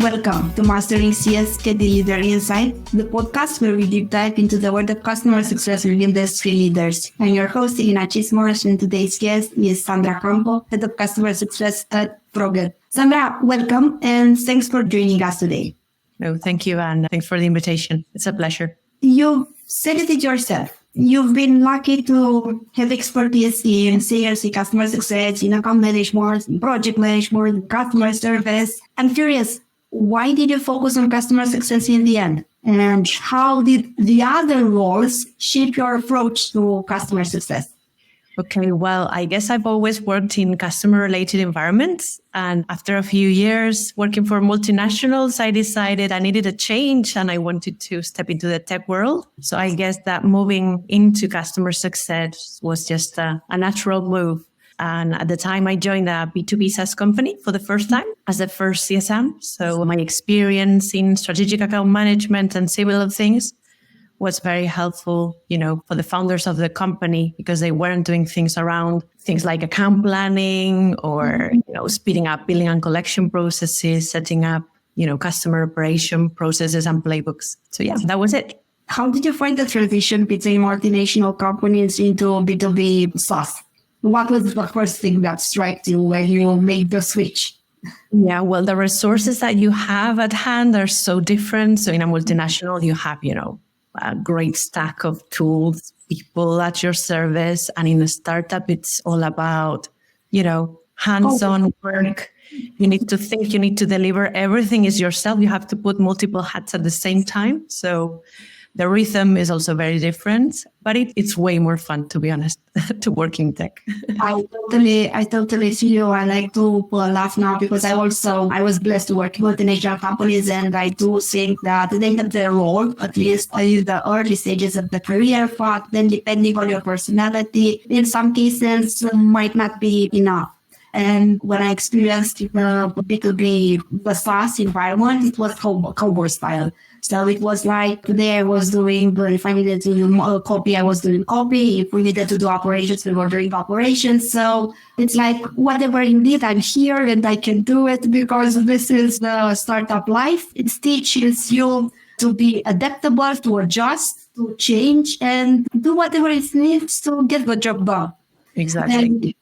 Welcome to Mastering CS Candid Leader Insights, the podcast where we deep dive into the world of customer success with industry leaders. I'm your host, Irina Cismas, and today's guest is Sandra Campo, Head of Customer Success at Progress. Sandra, welcome, and thanks for joining us today. No, thank you, and thanks for the invitation. It's a pleasure. You've said it yourself. You've been lucky to have expertise in sales, in customer success, in account management, in project management, customer service. I'm curious, why did you focus on customer success in the end? And how did the other roles shape your approach to customer success? Okay, well, I guess I've always worked in customer-related environments. And after a few years working for multinationals, I decided I needed a change and I wanted to step into the tech world. So I guess that moving into customer success was just a natural move. And at the time, I joined a B2B SaaS company for the first time as the first CSM. So my experience in strategic account management and similar things was very helpful, for the founders of the company, because they weren't doing things around things like account planning or, speeding up billing and collection processes, setting up, customer operation processes and playbooks. So yeah, that was it. How did you find the transition between multinational companies into B2B SaaS? What was the first thing that struck you when you made the switch? Yeah, well, the resources that you have at hand are so different. So in a multinational, you have, a great stack of tools, people at your service. And in a startup, it's all about, hands-on work. You need to think, you need to deliver. Everything is yourself. You have to put multiple hats at the same time. So the rhythm is also very different, but it's way more fun, to be honest, to work in tech. I totally see you. I like to laugh now because I was blessed to work with multinational companies, and I do think that they have their role, at least in the early stages of the career, but then depending on your personality, in some cases might not be enough. And when I experienced the B2B, the SaaS environment, it was cowboy style. So it was like today I was doing, if I needed to do copy, I was doing copy. If we needed to do operations, we were doing operations. So it's like whatever you need, I'm here and I can do it because this is the startup life. It teaches you to be adaptable, to adjust, to change, and do whatever it needs to get the job done. Exactly. And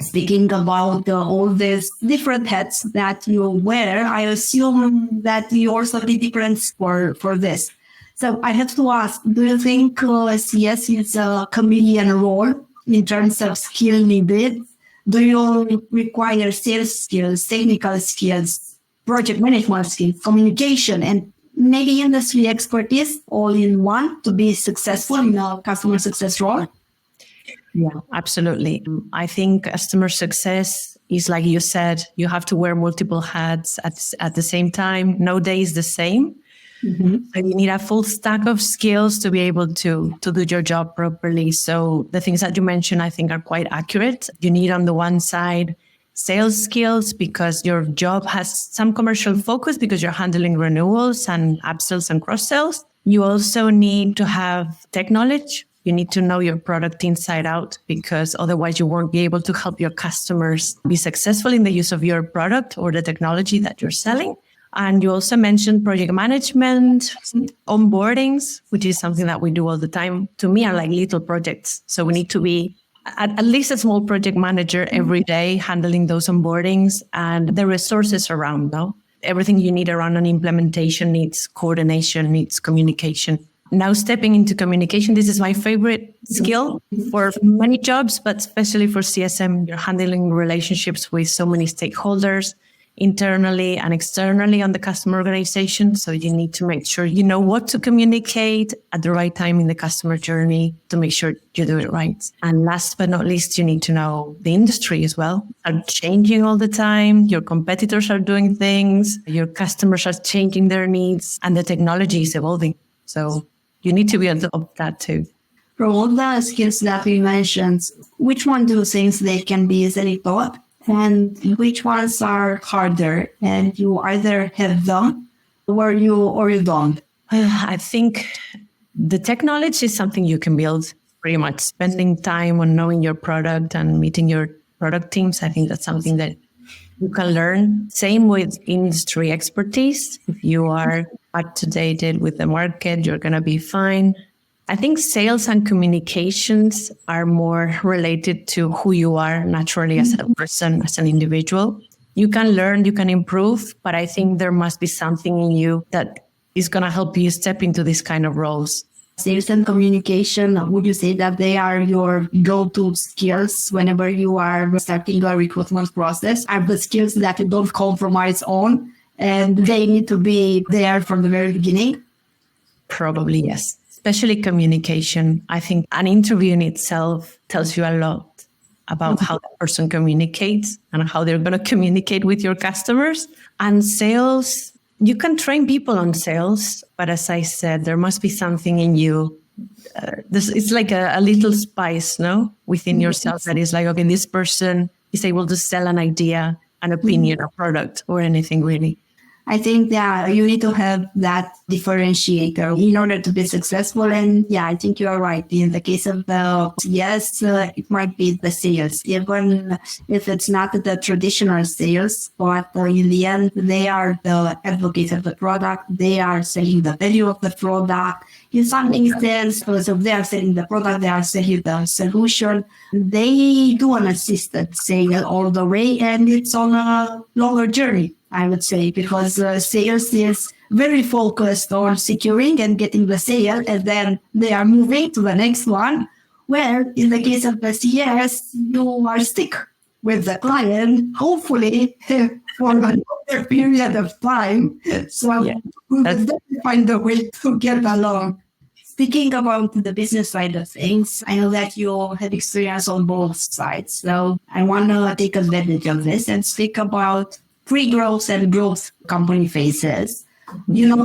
speaking about all these different hats that you wear, I assume that you also be different for this. So I have to ask, do you think CS is a chameleon role in terms of skill needed? Do you require sales skills, technical skills, project management skills, communication, and maybe industry expertise all in one to be successful in a customer success role? Yeah, absolutely. I think customer success is, like you said, you have to wear multiple hats at the same time. No day is the same. Mm-hmm. So you need a full stack of skills to be able to do your job properly. So the things that you mentioned, I think, are quite accurate. You need, on the one side, sales skills because your job has some commercial focus because you're handling renewals and upsells and cross-sells. You also need to have tech knowledge. You need to know your product inside out because otherwise you won't be able to help your customers be successful in the use of your product or the technology that you're selling. And you also mentioned project management, onboardings, which is something that we do all the time. To me, are like little projects. So we need to be at least a small project manager every day handling those onboardings and the resources around, no? Everything you need around an implementation needs coordination, needs communication. Now stepping into communication, this is my favorite skill for many jobs, but especially for CSM. You're handling relationships with so many stakeholders internally and externally on the customer organization. So you need to make sure you know what to communicate at the right time in the customer journey to make sure you do it right. And last but not least, you need to know the industry as well. Are changing all the time. Your competitors are doing things. Your customers are changing their needs and the technology is evolving. So you need to be on top of that too. From all the skills that we mentioned, which one do you think they can be easily taught? And which ones are harder and you either have them or you don't? I think the tech knowledge is something you can build pretty much. Spending time on knowing your product and meeting your product teams, I think that's something that You can learn. Same with industry expertise. If you are up to date with the market, you're going to be fine. I think sales and communications are more related to who you are naturally as a person, as an individual. You can learn, you can improve, but I think there must be something in you that is going to help you step into these kind of roles. Sales and communication, would you say that they are your go-to skills whenever you are starting a recruitment process? Are the skills that you don't compromise on and they need to be there from the very beginning? Probably yes, especially communication. I think an interview in itself tells you a lot about how the person communicates and how they're going to communicate with your customers. And sales, you can train people on sales, but as I said, there must be something in you. It's like a little spice, no, within yourself that is like, okay, this person is able to sell an idea, an opinion, a product, or anything really. I think that you need to have that differentiator in order to be successful. And yeah, I think you are right. In the case of it might be the sales, even if it's not the traditional sales, but in the end, they are the advocates of the product. They are selling the value of the product. In some instances, because if they are selling the product, they are selling the solution. They do an assisted sale all the way, and it's on a longer journey, I would say, because sales is very focused on securing and getting the sale, and then they are moving to the next one, where in the case of the CS, you are stuck with the client, hopefully for a longer period of time. So we will find a way to get along. Speaking about the business side of things, I know that you have experience on both sides. So I want to take advantage of this and speak about pre-growth and growth company phases.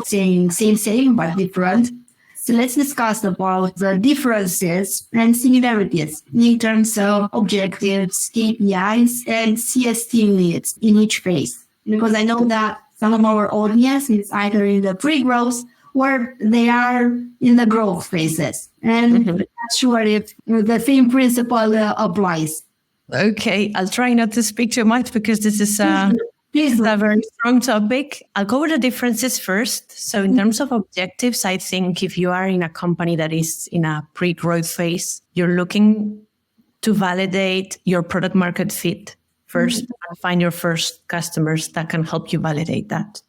Same, but different. So let's discuss about the differences and similarities in terms of objectives, KPIs, and CST needs in each phase. Because I know that some of our audience is either in the pre-growth or they are in the growth phases. And I'm not sure if the same principle applies. Okay, I'll try not to speak too much because this is a very strong topic. I'll go over the differences first. So in terms of objectives, I think if you are in a company that is in a pre-growth phase, you're looking to validate your product market fit first and find your first customers that can help you validate that.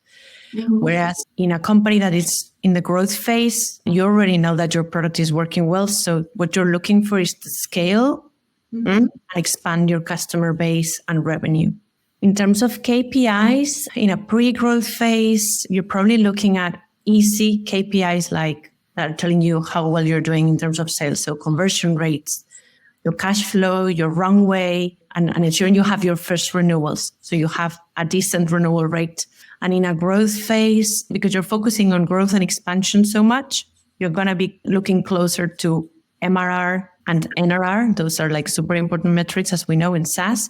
Whereas in a company that is in the growth phase, you already know that your product is working well. So what you're looking for is to scale and expand your customer base and revenue. In terms of KPIs, in a pre-growth phase, you're probably looking at easy KPIs like that are telling you how well you're doing in terms of sales. So conversion rates, your cash flow, your runway, and ensuring you have your first renewals. So you have a decent renewal rate. And in a growth phase, because you're focusing on growth and expansion so much, you're going to be looking closer to MRR and NRR. Those are like super important metrics, as we know in SaaS,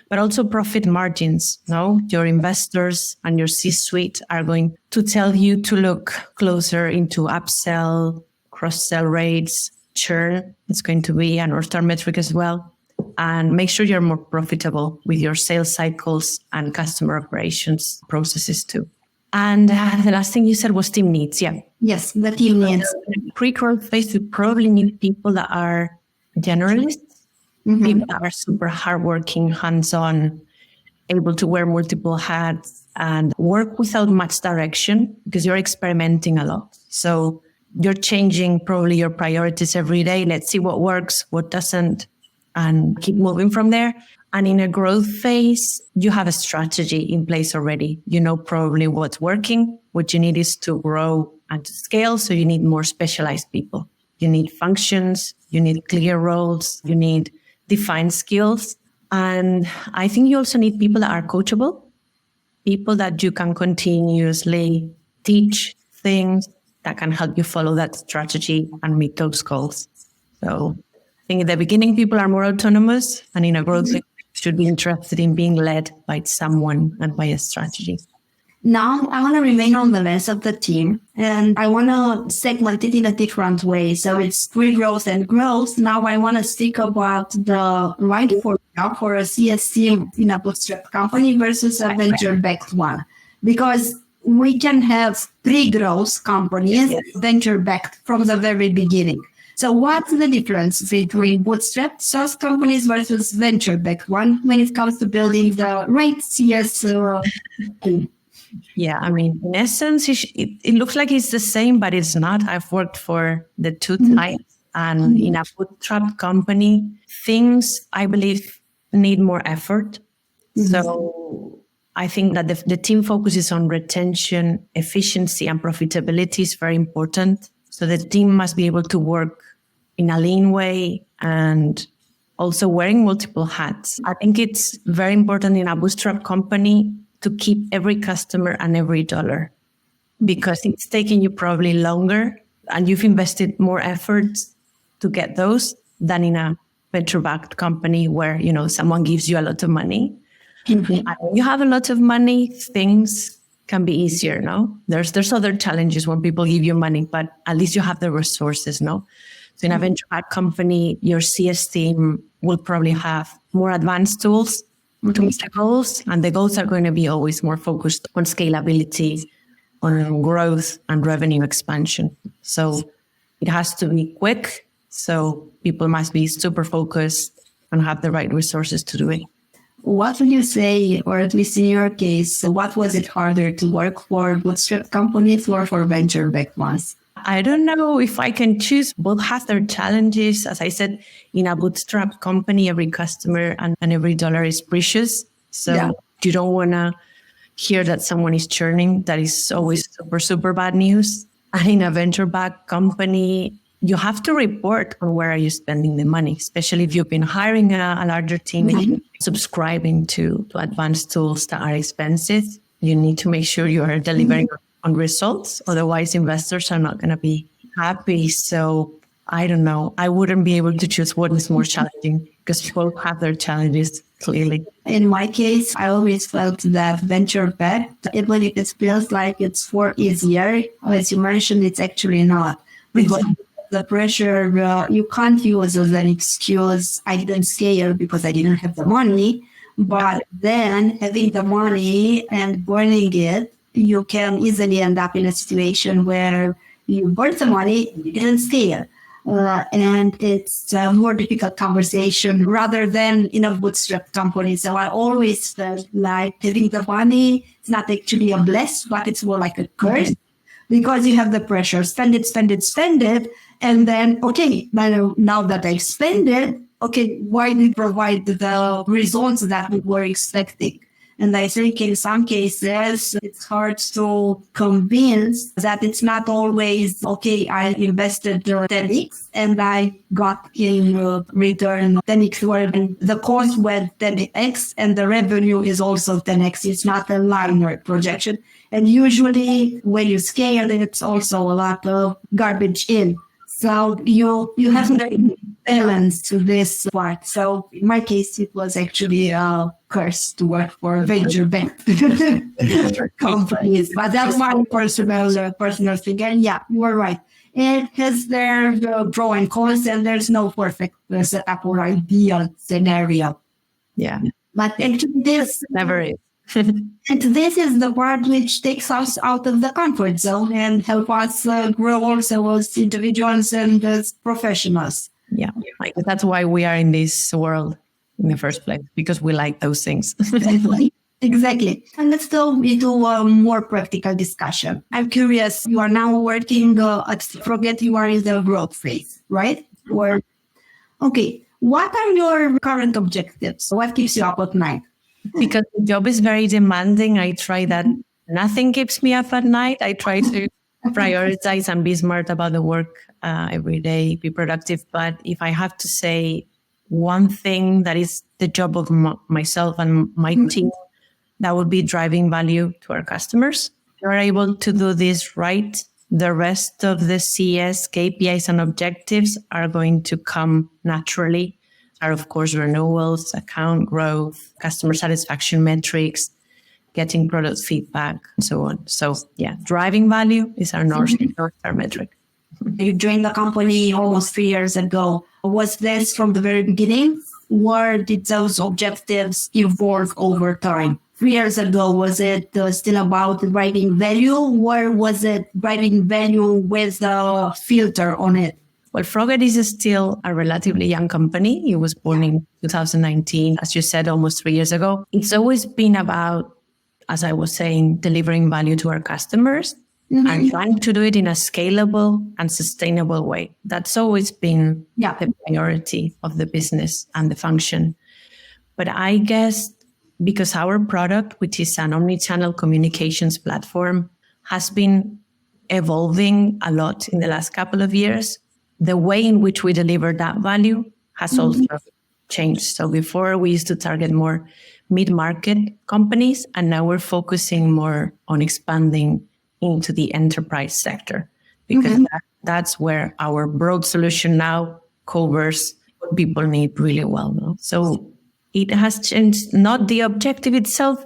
but also profit margins. No, your investors and your C-suite are going to tell you to look closer into upsell, cross-sell rates, churn. It's going to be an North Star metric as well. And make sure you're more profitable with your sales cycles and customer operations processes too. And the last thing you said was team needs. Yeah. Yes, the team needs. Pre-growth phase, you probably need people that are generalists, people that are super hardworking, hands-on, able to wear multiple hats and work without much direction because you're experimenting a lot. So you're changing probably your priorities every day. Let's see what works, what doesn't, and keep moving from there. And in a growth phase, you have a strategy in place already. You know probably what's working. What you need is to grow and to scale. So you need more specialized people. You need functions. You need clear roles. You need defined skills. And I think you also need people that are coachable, people that you can continuously teach things that can help you follow that strategy and meet those goals. So I think at the beginning, people are more autonomous, and in a growth, they should be interested in being led by someone and by a strategy. Now, I want to remain on the lens of the team, and I want to segment it in a different way. So it's pre-growth and growth. Now I want to speak about the right for for a CS team in a bootstrap company versus a venture-backed one? Because we can have pre-growth companies, venture-backed from the very beginning. So what's the difference between bootstrap SaaS companies versus venture-backed one when it comes to building the right CS team? Yeah, I mean, in essence, it looks like it's the same, but it's not. I've worked for the two types. And in a bootstrap company, things, I believe, need more effort. So I think that the team focuses on retention, efficiency, and profitability is very important. So the team must be able to work in a lean way and also wearing multiple hats. I think it's very important in a bootstrap company to keep every customer and every dollar, because it's taking you probably longer and you've invested more effort to get those than in a venture-backed company where, someone gives you a lot of money. And when you have a lot of money, things can be easier, no? There's other challenges when people give you money, but at least you have the resources, no? So in a venture-backed company, your CS team will probably have more advanced tools to meet the goals, and the goals are going to be always more focused on scalability, on growth and revenue expansion. So it has to be quick. So people must be super focused and have the right resources to do it. What would you say, or at least in your case, what was it harder to work for bootstrap companies or for venture-backed ones? I don't know if I can choose. Both have their challenges. As I said, in a bootstrap company, every customer and every dollar is precious. So you don't want to hear that someone is churning. That is always super, super bad news. And in a venture-backed company, you have to report on where are you spending the money, especially if you've been hiring a larger team and subscribing to advanced tools that are expensive. You need to make sure you are delivering on results. Otherwise, investors are not going to be happy. So I don't know. I wouldn't be able to choose what is more challenging because both have their challenges, clearly. In my case, I always felt that venture-backed, even if it feels like it's for easier, as you mentioned, it's actually not. Because the pressure, you can't use as an excuse, I didn't scale because I didn't have the money. But then having the money and burning it, you can easily end up in a situation where you burn the money, you didn't scale. And it's a more difficult conversation rather than in a bootstrap company. So I always felt like having the money, it's not actually a blessing, but it's more like a curse because you have the pressure, spend it. And then, okay, now that I've spent it, okay, why did you provide the results that we were expecting? And I think in some cases, it's hard to convince that it's not always, okay, I invested 10x and I got in return 10x, where the cost went 10x and the revenue is also 10x. It's not a linear projection. And usually when you scale, it's also a lot of garbage in. So you have to balance to this part. So in my case, it was actually a curse to work for venture-backed companies. But that's my personal thing. And yeah, you are right. It has their pro and cons, and there's no perfect setup or ideal scenario. Yeah. But actually this never is. And this is the part which takes us out of the comfort zone and help us grow also as individuals and as professionals. Yeah, that's why we are in this world in the first place, because we like those things. Exactly. And let's go into a more practical discussion. I'm curious, you are now working you are in the growth phase, right? Okay, what are your current objectives? What keeps you up at night? Because the job is very demanding, I try that nothing keeps me up at night. I try to prioritize and be smart about the work every day, be productive. But if I have to say one thing that is the job of myself and my team, that would be driving value to our customers. If you're able to do this right, the rest of the CS, KPIs and objectives are going to come naturally. Are, of course, renewals, account growth, customer satisfaction metrics, getting product feedback, and so on. So, yeah, driving value is our North Star metric. You joined the company almost 3 years ago. Was this from the very beginning where did those objectives evolve over time? 3 years ago, was it still about driving value, or was it driving value with a filter on it? Well, Frogger is still a relatively young company. It was born in 2019, as you said, almost 3 years ago. It's always been about, as I was saying, delivering value to our customers and trying to do it in a scalable and sustainable way. That's always been the priority of the business and the function. But I guess because our product, which is an omni-channel communications platform, has been evolving a lot in the last couple of years, the way in which we deliver that value has also changed. So before we used to target more mid-market companies, and now we're focusing more on expanding into the enterprise sector, because that's where our broad solution now covers what people need really well. No? So it has changed, not the objective itself,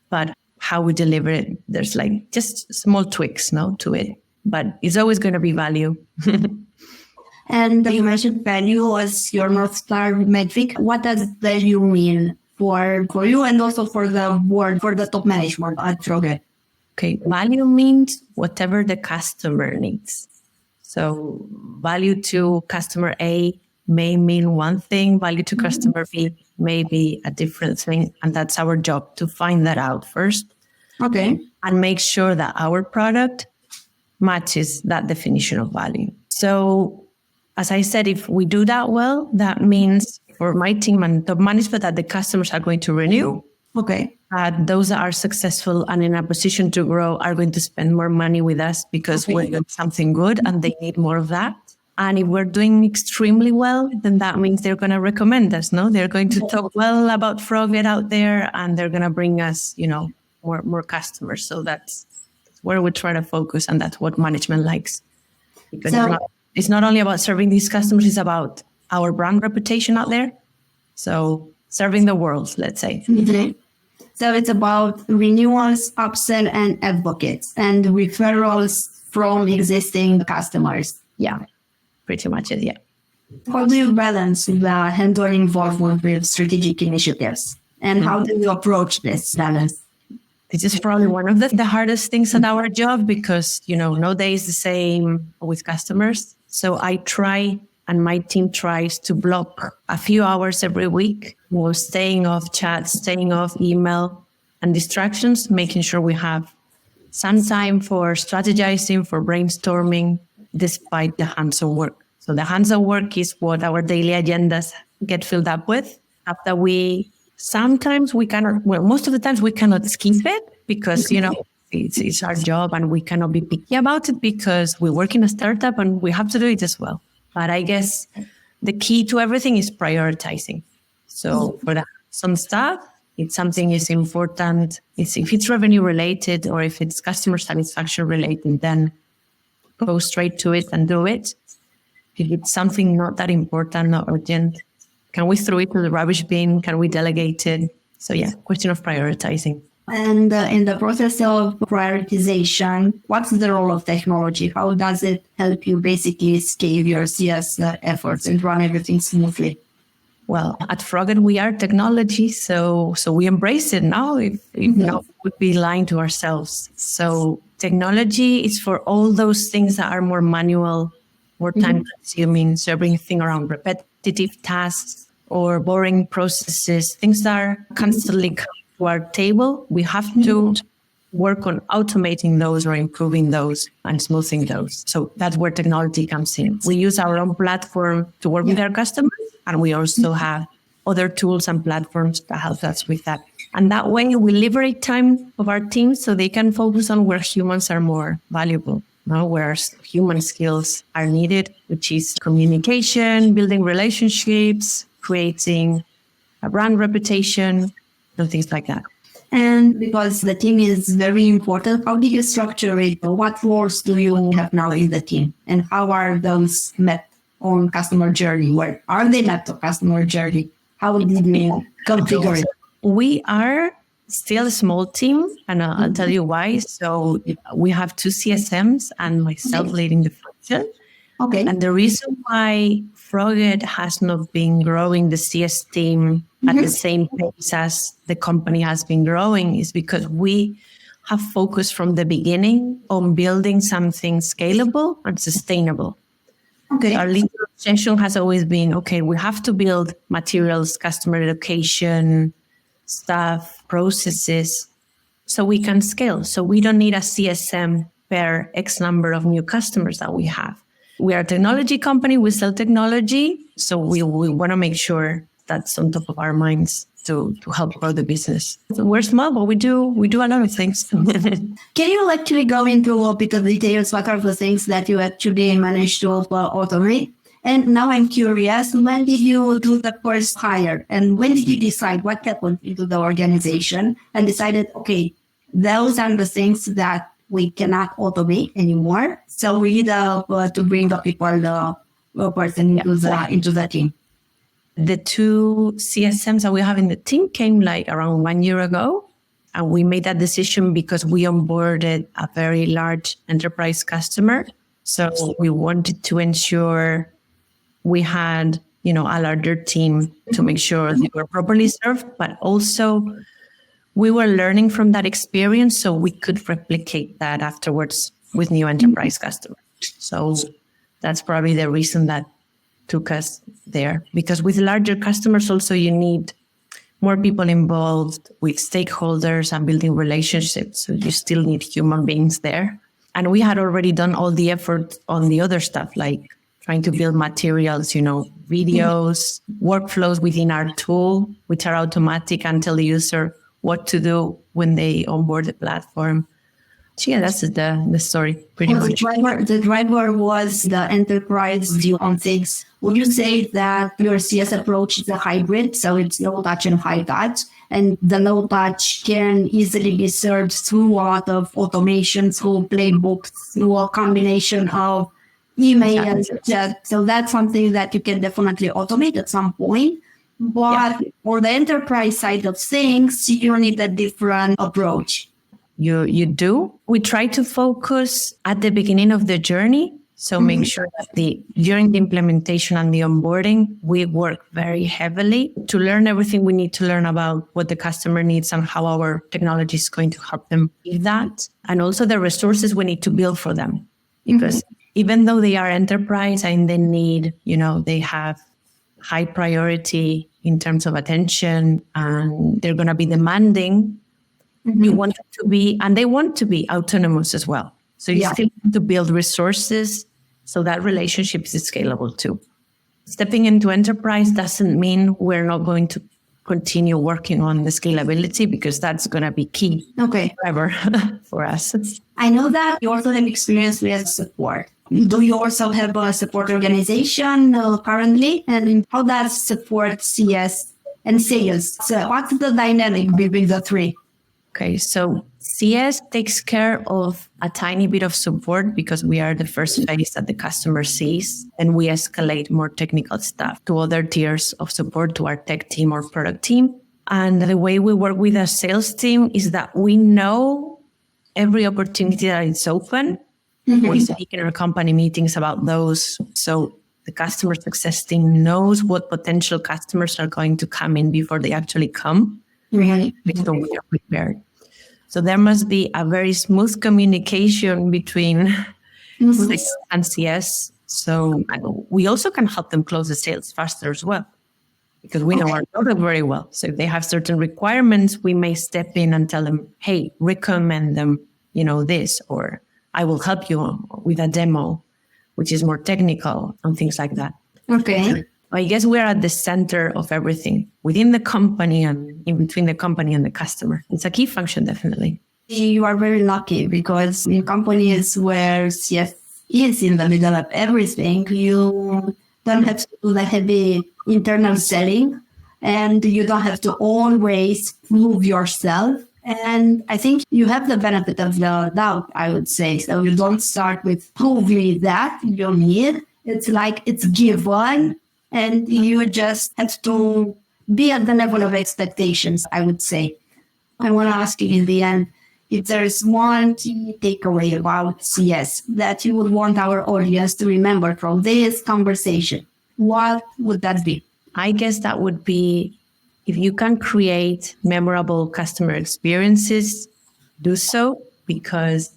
but how we deliver it. There's like just small tweaks to it, but it's always going to be value. And you mentioned value as your North Star metric. What does value mean for you and also for the board, for the top management at Frogger? Okay, value means whatever the customer needs. So value to customer A may mean one thing, value to customer B may be a different thing. And that's our job to find that out first. Okay. And make sure that our product matches that definition of value. So as I said, if we do that well, that means for my team and top management that the customers are going to renew. Okay. Those that are successful and in a position to grow are going to spend more money with us because we're doing something good and they need more of that. And if we're doing extremely well, then that means they're going to recommend us, no? They're going to talk well about Frogger out there and they're going to bring us, more customers. So that's where we try to focus, and that's what management likes. Because it's not only about serving these customers, it's about our brand reputation out there. So serving the world, let's say. Mm-hmm. So it's about renewals, upsell, and advocates, and referrals from existing customers. Yeah, pretty much it, yeah. How do you balance the hands-on involvement with strategic initiatives? And how do you approach this balance? This is probably one of the hardest things at our job because, no day is the same with customers. So I try, and my team tries to block a few hours every week. We're staying off chat, staying off email and distractions, making sure we have some time for strategizing, for brainstorming, despite the hands-on work. So the hands-on work is what our daily agendas get filled up with. After sometimes we cannot, most of the times we cannot skip it because, it's our job and we cannot be picky about it because we work in a startup and we have to do it as well. But I guess the key to everything is prioritizing. So for some stuff, if something is important, if it's revenue related or if it's customer satisfaction related, then go straight to it and do it. If it's something not that important, not urgent, can we throw it to the rubbish bin? Can we delegate it? So yeah, question of prioritizing. And in the process of prioritization, what's the role of technology? How does it help you basically scale your CS efforts and run everything smoothly? Well, at Frogger, we are technology, so we embrace it now. If not, we'd be lying to ourselves. So technology is for all those things that are more manual, more time-consuming, so everything around repetitive tasks or boring processes, things that are constantly coming to our table. We have to work on automating those or improving those and smoothing those. So that's where technology comes in. We use our own platform to work with our customers, and we also have other tools and platforms that help us with that. And that way we liberate time of our teams so they can focus on where humans are more valuable, where human skills are needed, which is communication, building relationships, creating a brand reputation, and things like that. And because the team is very important, how do you structure it? What roles do you have now in the team? And how are those met on customer journey? Where are they met on customer journey? How did you configure it? We are still a small team, and I'll tell you why. So we have 2 CSMs and myself leading the function. Okay. And the reason why Froged has not been growing the CS team at the same pace as the company has been growing is because we have focused from the beginning on building something scalable and sustainable. Okay. Our lead obsession has always been, okay, we have to build materials, customer education, staff, processes, so we can scale. So we don't need a CSM per X number of new customers that we have. We are a technology company, we sell technology. So we want to make sure that's on top of our minds to help grow the business. So we're small, but we do a lot of things. Can you actually go into a bit of details? What are the things that you actually managed to automate? And now I'm curious, when did you do the first hire? And when did you decide what happened into the organization and decided, okay, those are the things that we cannot automate anymore. So we need to bring the people, the person into the team. The two CSMs that we have in the team came like around 1 year ago. And we made that decision because we onboarded a very large enterprise customer. So we wanted to ensure we had, a larger team to make sure they were properly served, but also we were learning from that experience so we could replicate that afterwards with new enterprise customers. So that's probably the reason that took us there. Because with larger customers also you need more people involved with stakeholders and building relationships. So you still need human beings there. And we had already done all the effort on the other stuff, like trying to build materials, videos, workflows within our tool, which are automatic and tell the user what to do when they onboard the platform. So yeah, that's the story pretty much. The driver was the enterprise view on things. Would you say that your CS approach is a hybrid? So it's low touch and high touch, and the low touch can easily be served through a lot of automation, through playbooks, through a combination of email and chat. So that's something that you can definitely automate at some point. But for the enterprise side of things, you need a different approach. You do. We try to focus at the beginning of the journey. So make sure that during the implementation and the onboarding, we work very heavily to learn everything we need to learn about what the customer needs and how our technology is going to help them with that. And also the resources we need to build for them. Because even though they are enterprise and they need, they have high priority in terms of attention and they're going to be demanding, you want them to be, and they want to be autonomous as well. So you still have to build resources so that relationship is scalable too. Stepping into enterprise doesn't mean we're not going to continue working on the scalability because that's going to be key forever for us. I know that you also have experience with support. Do you also have a support organization currently? And how does support CS and sales? So what's the dynamic between the three? Okay, so CS takes care of a tiny bit of support because we are the first phase that the customer sees, and we escalate more technical stuff to other tiers of support, to our tech team or product team. And the way we work with a sales team is that we know every opportunity that is open. We speak in our company meetings about those. So the customer success team knows what potential customers are going to come in before they actually come. Right. So we are prepared. So there must be a very smooth communication between sales and CS. So we also can help them close the sales faster as well, because we know our product very well. So if they have certain requirements, we may step in and tell them, hey, recommend them, this, or I will help you with a demo, which is more technical and things like that. Okay. I guess we're at the center of everything within the company and in between the company and the customer. It's a key function, definitely. You are very lucky because in companies where CS is in the middle of everything, you don't have to do the heavy internal selling and you don't have to always prove yourself. And I think you have the benefit of the doubt, I would say. So you don't start with prove me that you need. It's like it's given. And you just have to be at the level of expectations, I would say. I want to ask you in the end, if there's one key takeaway about CS that you would want our audience to remember from this conversation, what would that be? I guess that would be, if you can create memorable customer experiences, do so, because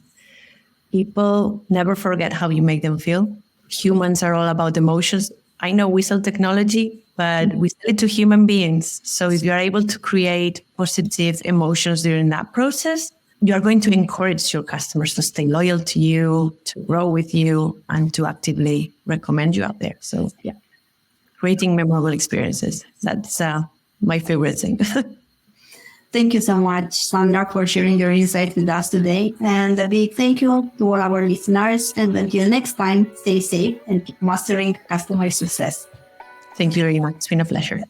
people never forget how you make them feel. Humans are all about emotions. I know we sell technology, but we sell it to human beings. So if you're able to create positive emotions during that process, you are going to encourage your customers to stay loyal to you, to grow with you, and to actively recommend you out there. So yeah, creating memorable experiences. That's my favorite thing. Thank you so much, Sandra, for sharing your insights with us today. And a big thank you to all our listeners. And until next time, stay safe and keep mastering customer success. Thank you, Irina. It's been a pleasure.